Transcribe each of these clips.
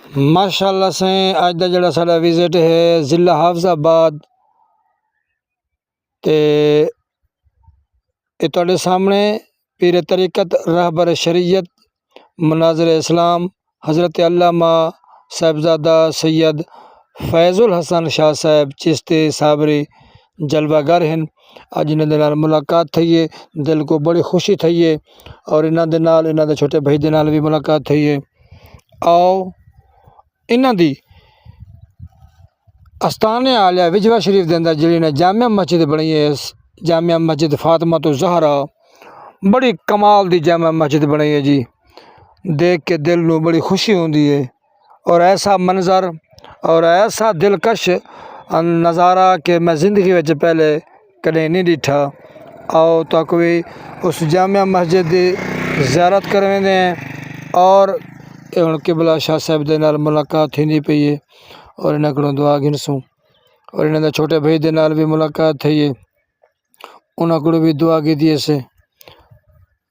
ماشاءاللہ سے اج دا جڑا ساڈا وزٹ ہے ضلع حافظ آباد تے یہ تواڈے سامنے پیر طریقت رہبر شریعت مناظر اسلام حضرت علامہ صاحبزادہ سید فیض الحسن شاہ صاحب چشتی صابری جلوہ گر ہیں۔ اج انہاں دے نال ملاقات تھی ہے، دل کو بڑی خوشی تھی ہے اور انہاں دے نال انہاں دے چھوٹے بھائی دے نال بھی ملاقات تھی ہے۔ آؤ انہاں دی استانے عالیہ وجوہ شریف دے اندر جڑی نے جامع مسجد بنی ہے، جامع مسجد فاطمہ الزہرا، بڑی کمال دی جامع مسجد بنی ہے جی، دیکھ کے دل نو بڑی خوشی ہوندی ہے اور ایسا منظر اور ایسا دلکش نظارہ کہ میں زندگی وچ پہلے کدے نہیں ڈٹھا۔ آؤ تو کوئی اس جامع مسجد دی زیارت کرویں دے اور ہن قبلہ شاہ صاحب دے نال ملاقات تھیندی پئی ہے اور انہاں کولوں دعا گھنسوں اور انہاں دے چھوٹے بھائی دے نال بھی ملاقات تھی ہے، انہاں کولوں بھی دعا کیتی سے۔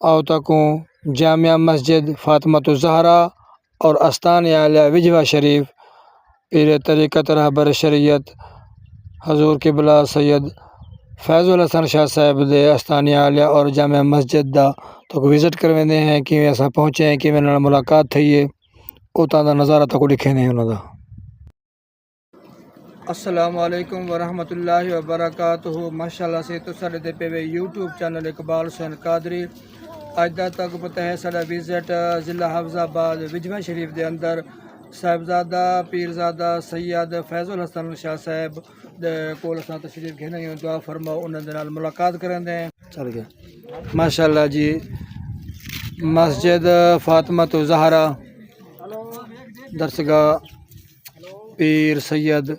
آؤ تکوں جامع مسجد فاطمہ الزہرا اور استان عالیہ وجوہ شریف پیر طریقت رہبر شریعت حضور قبلہ سید فیض الحسن شاہ صاحب دے استان عالیہ اور جامع مسجد دا تو وزٹ کرویں دے ہیں، کیویں اساں پہنچے ہیں، کیویں نال ملاقات تھی ہے، اوتاں دا نظارہ تک لکھے نے انہاں دا۔ السلام علیکم ورحمۃ اللہ وبرکاتہ۔ ماشاءاللہ سے تو ساڈے تے پے یوٹیوب چینل اقبال حسین قادری۔ اج دا تک پتہ ہے ساڈا وزٹ ضلع حافظ آباد وجوہ شریف دے اندر صاحبزادہ پیرزادہ سید فیض الحسن شاہ صاحب دے کول اساں تشریف گھنے ہیں، دعا فرماؤ انہاں دے نال ملاقات کرن دے چل گیا۔ ماشاءاللہ جی مسجد فاطمہ الزہرا درسگاہ پیر سید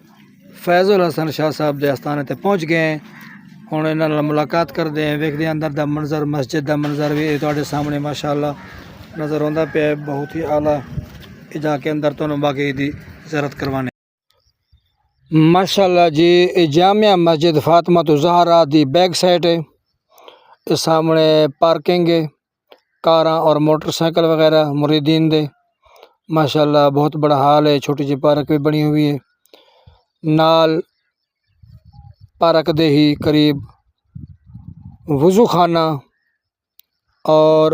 فیض الحسن شاہ صاحب دے آستانے تے پہنچ گئے ہیں، ہن انہاں نال ملاقات کردے ہیں، ویکھدے اندر دا منظر، مسجد دا منظر بھی تواڈے سامنے ماشاءاللہ نظر آندا پیا ہے، بہت ہی اعلیٰ۔ جا کے اندر تو باقی دی زیارت کروانے ماشاءاللہ جی۔ جامع مسجد فاطمہ الزہرا دی بیک سائڈ ہے، اس سامنے پارکنگ ہے، کاراں اور موٹر سائیکل وغیرہ مریدین دے، ماشاءاللہ بہت بڑا حال ہے، چھوٹی جی پارک بھی بنی ہوئی ہے، نال پارک دے ہی قریب وضو خانہ اور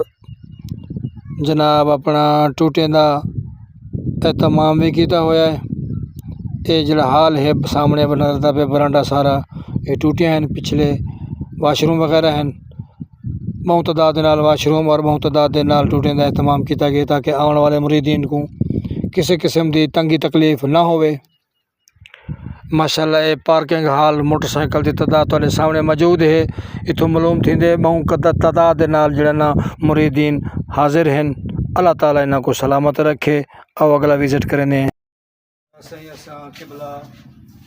جناب اپنا ٹوٹیں دا اہتمام بھی کیتا ہوا ہے۔ یہ جڑا حال ہے سامنے بناتا پہ برانڈا سارا یہ ٹوٹیاں ہیں، پچھلے واش روم وغیرہ ہیں، بہت تعداد دے نال واش روم اور بہت تعداد دے نال ٹوٹیں دا اہتمام کیتا گیا تاکہ آن والے مریدین کو کسی قسم دی تنگی تکلیف نہ ہوئے۔ ماشاءاللہ یہ پارکنگ ہال موٹر سائیکل دی تعداد والے سامنے موجود ہے، اتوں معلوم تھیندے بہت تعداد دے نال جڑا نا مریدین حاضر ہیں۔ اللہ تعالیٰ انہاں کو سلامت رکھے۔ او اگلا وزٹ کرنے ہیں قبلہ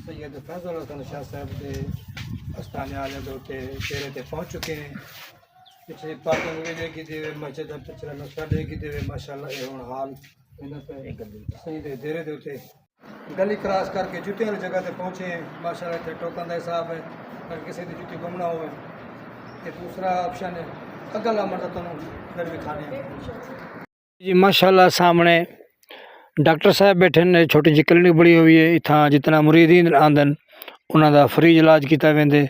سید فیض الحسن شاہ صاحب دے استانے عالیہ دے ڈیرے تے پہنچ چکے ہیں۔ پچھلی پارکنگ بھی دیکھی دے مسجد دا پچھلا نقشہ دیکھی دے ماشاءاللہ یہ ہن حال سید دے ڈیرے دے اوتے گلی کراس کر کے جوتے والی جگہ تے پہنچے ہیں۔ ماشاءاللہ اتنے ٹوکن دا حساب ہے، اگر کسی دی جوتی گم نہ ہوئے۔ یہ دوسرا آپشن ہے، اگلا مرد تنوں پھر بھی کھانے ہیں جی۔ ماشاءاللہ سامنے ڈاکٹر صاحب بیٹھے نے، چھوٹی جی کلینک بڑی ہوئی ہے، اتھاں جتنا مریدین آندن انہاں دا فری علاج کیتا ویندے،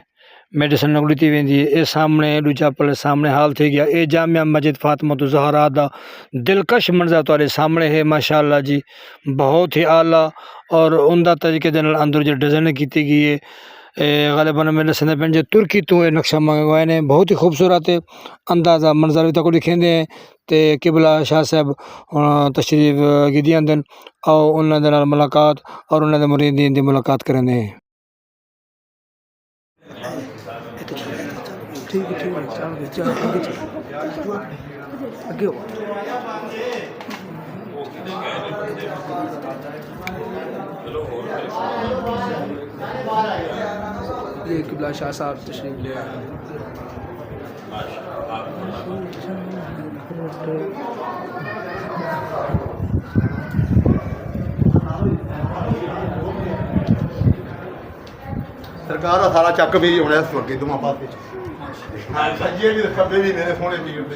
میڈیسن دتی ویندی ہے۔ یہ سامنے دوجا پلے سامنے حال تھی گیا، یہ جامع مسجد فاطمہ الزہرا دا دلکش منظر تواڈے سامنے ہے ماشاءاللہ جی، بہت ہی اعلیٰ اور عمدہ طریقے دے نال اندر جو ڈیزائن کیتی گئی ہے، غالباً میرے سندھ پنج ترکی تو یہ نقشہ منگوائے نے، بہت ہی خوبصورت ہے، اندازہ منظر بھی تک لکھیں دے تے قبلہ شاہ صاحب تشریف گدی آندن، او انہاں دے نال ملاقات اور انہاں دے مریدین دی ملاقات کریں دے۔ یہ قبلہ شاہ صاحب تشریف لے آئے ہیں۔ سرکار کا سارا چک بھی ہونا اس وقت دونوں پاس سجیے بھی کبے بھی میرے سونے پیر دے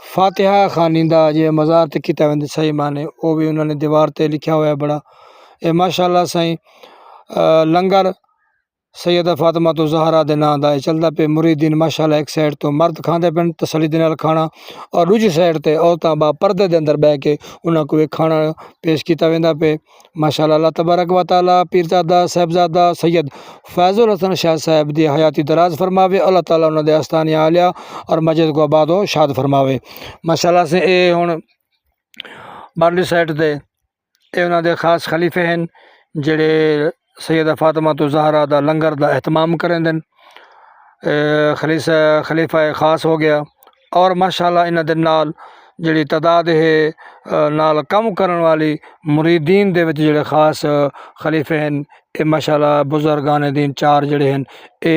فاتحہ خانی دا جے مزار تے کیتا ویندے صحیح معنی وہ بھی انہوں نے دیوار تے لکھیا ہوا ہے بڑا اے ماشاءاللہ سائیں لنگر سیدہ فاطمہ تو زہرا دے نام دا چلدا پہ مریدین ماشاءاللہ ایک سائڈ تو مرد کھاندے پن تسلی دے نال کھانا اور دوجی سائڈ تے عورتاں با پردے دے اندر بیٹھ کے انہاں کو ایک کھانا پیش کیتا ویندا پہ ماشاءاللہ اللہ تبارک و تعالی پیرزادہ صاحبزادہ سید فیض الحسن شاہ صاحب دی حیاتی دراز فرماوے اللہ تعالی انہاں دے آستانے عالیہ اور مسجد کو آباد و شاد فرماوے ماشاءاللہ سے اے ہن بارلی سائڈ تے اے انہاں دے خاص خلیفے ہیں جڑے سیدہ فاطمہ تو زہرا دا لنگر دا اہتمام کریں دن خلیفہ خاص ہو گیا اور ماشاءاللہ انہاں دے نال جڑی تعداد ہے نال کم کرن والی مریدین دے وچ جڑے خاص خلیفے ہیں اے ماشاءاللہ بزرگان دین چار جڑے ہیں اے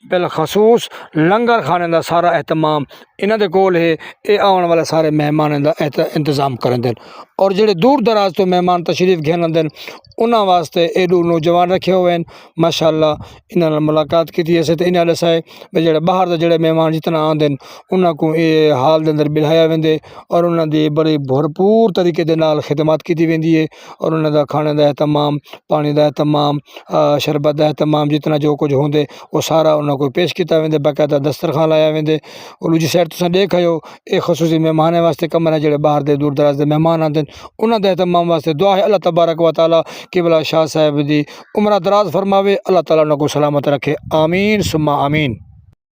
بالخصوص لنگر کھانے دا سارا اہتمام انہاں دے کول ہے اے آن والے سارے مہماناں دا انتظام کرن دین اور جڑے دور دراز تو مہمان تشریف گھن دین انہاں واسطے اے دو نوجوان رکھے ہوئے ہیں ماشاءاللہ انہاں نال ملاقات کیتی ہے تے انہاں دسائے بے جڑے باہر دے جڑے مہمان جتنا آندن انہاں کو اے حال دے اندر بلہایا ویندے اور انہاں دی بڑی بھرپور طریقے دے نال خدمات کیتی ویندی ہے اور انہاں دا کھانے دا اہتمام پانی دا اہتمام شربت دا اہتمام جتنا جو کچھ ہوندے وہ سارا انہاں کو پیش کیتا ویندے باقاعدہ دسترخوان لایا ویندے اور دوجی سائڈ تساں دیکھو اے خصوصی مہمانے واسطے کمرہ جڑے باہر دے دور دراز دے مہمان آندن انہاں دے اہتمام واسطے دعا ہے اللہ تبارک و تعالی قبلہ شاہ صاحب دی عمرہ دراز فرماوے اللہ تعالیٰ انہاں کو سلامت رکھے آمین ثم آمین